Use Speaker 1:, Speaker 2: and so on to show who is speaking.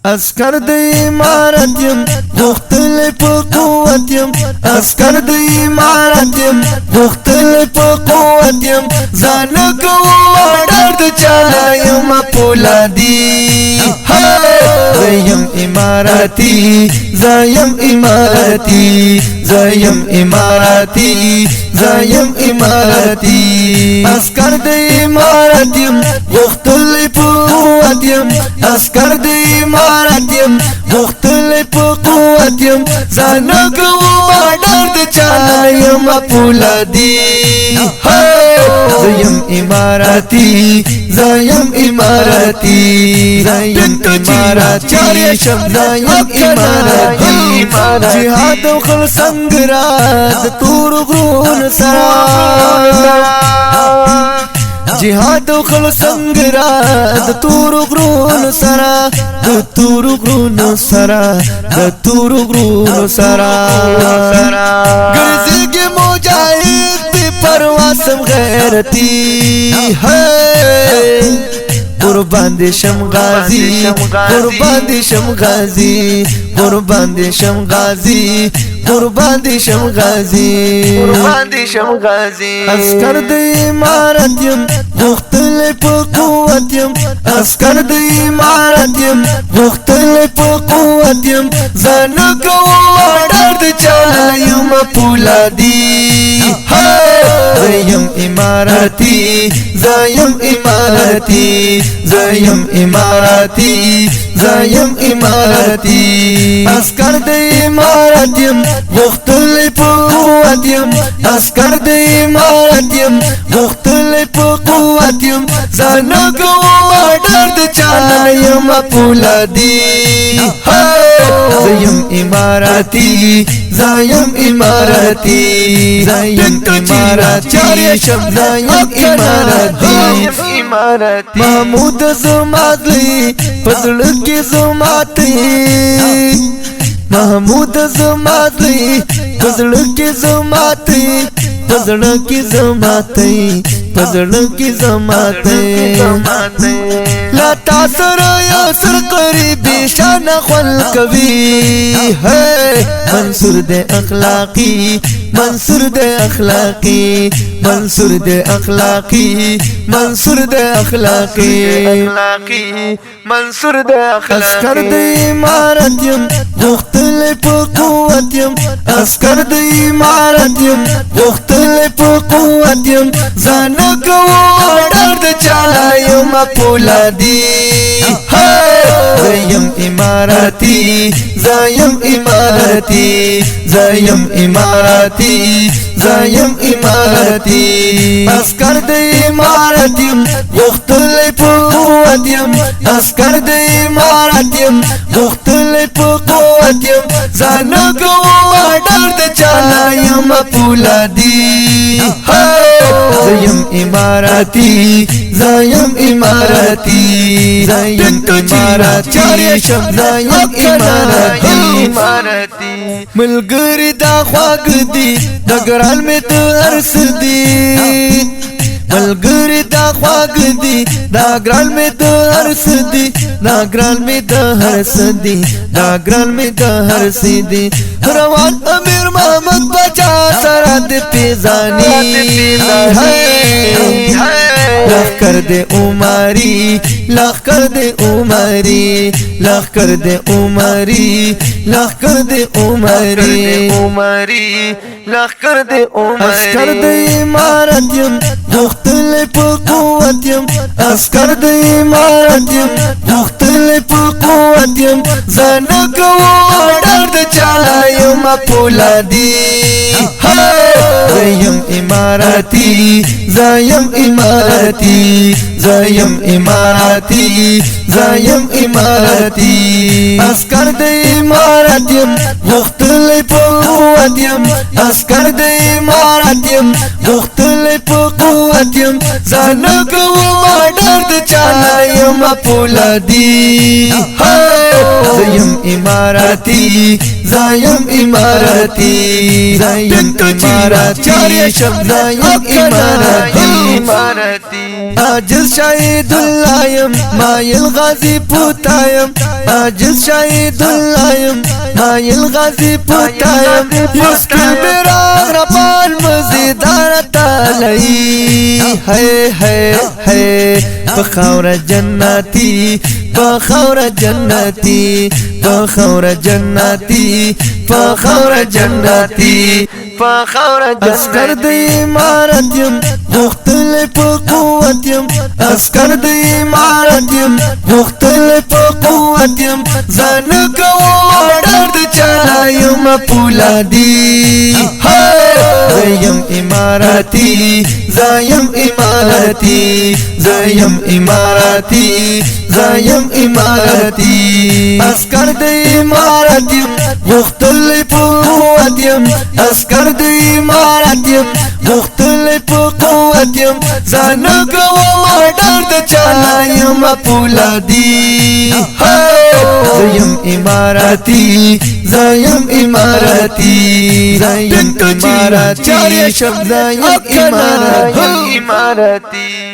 Speaker 1: اسکر د امارت يم غختل په قوت يم اسکر د امارت يم غختل په قوت يم ځان کوم درد چا يم پولادي زیم اماراتي زیم اماراتي زیم اماراتي زیم اماراتي اسکر د امارت يم غختل په قوت يم اسکر د امارت يم غختل په قوت يم ځان کوم درد چا يم پولادي زیم اماراتي زیم اماراتي زیم اماراتي زیم اماراتي جهاد او خل سنگراد تور غرون سرا جهاد او خل سنگراد تور غرون سرا د تور غرون سرا د تور غرون سرا ګرځيږي مجاهد پرواسم غیرتی ہے قربان دي شم غازی قربان دي شم غازی قربان دي شم غازی قربان دي شم غازی قربان دي شم غازی اسکر د امارت يم غختل په قوت يم اسکر د امارت يم غختل په قوت يم ځان کوم درد چا يم پولادي زیم اماراتي زیم اماراتي زیم اماراتي زیم اماراتي اسکر د امارت يم غختل په قوت يم اسکر د امارت يم غختل په قوت يم ځان کوم درد چا يم پولادي زیم اماراتي زیم اماراتي زیم اماراتي زیم اماراتي محمود زمادلی پدل کی زماتی محمود زمادلی پدل کی زماتی پدل کی زماتی پدل کی زماتی لا تاثر یا سر قریبی شان خل کبھی ہے منصور دے اخلاقی منصور دے اخلاقی منصور دے اخلاقی منصور دے اخلاقی منصور دے اخلاقی اسکر د امارت يم غختل په قوت يم اسکر د امارت يم غختل په قوت يم ځان کوم درد چا يم پولادي زیم اماراتي زیم اماراتي زیم اماراتي زیم اماراتي اسکر د امارت يم غختل په قوت يم اسکر د امارت يم غختل په قوت يم ځان کوم درد چا يم پولادي زیم اماراتي زیم اماراتي زیم اماراتي زیم اماراتي ملګری دا خواږ دي د ګران می ته ارس دي ملګری دا خواږ دي دا ګران می ته ارس دي دا ګران می ته هرس دي دا ګران می ته هرس دي روان امیر محمد بچا سره د پیزانی لخر دے عمری لخر دے عمری لخر دے عمری لخر دے عمری لخر دے عمری اسکر د امارت يم غختل په قوت يم اسکر د امارت يم غختل په قوت يم ځان کوم درد چا يم پولادي زیم اماراتي زیم اماراتي زیم اماراتي زیم اماراتي اسکر د امارت يم غختل په قوت يم اسکر د امارت يم غختل په قوت يم ځان کوم درد چا يم پولادي زیم اماراتي زایم اماراتي زایم اماراتي زایم اماراتي عاجز شهید الله يم مايل غازي پوتایم عاجز شهید الله يم مايل غازي پوتایم مسکل براغ ربان مزیدار تالی ہے بخور جنتی بخور جنتی بخور جنتی بخور جنتی اسکر د امارت یم مختلف قوت یم اسکر د امارت یم مختلف قوت یم زن کوم درد چلایم پولادی زیم امارتی زیم امارتی زیم امارتی زیم امارتی اسکر د امارت یم مختلف قوت یم اسکر د امارت یم مختلف قوت یم زن کوم درد چلایم پولادی زیم امارتی زیم امارتی زیم امارتی زیم امارتی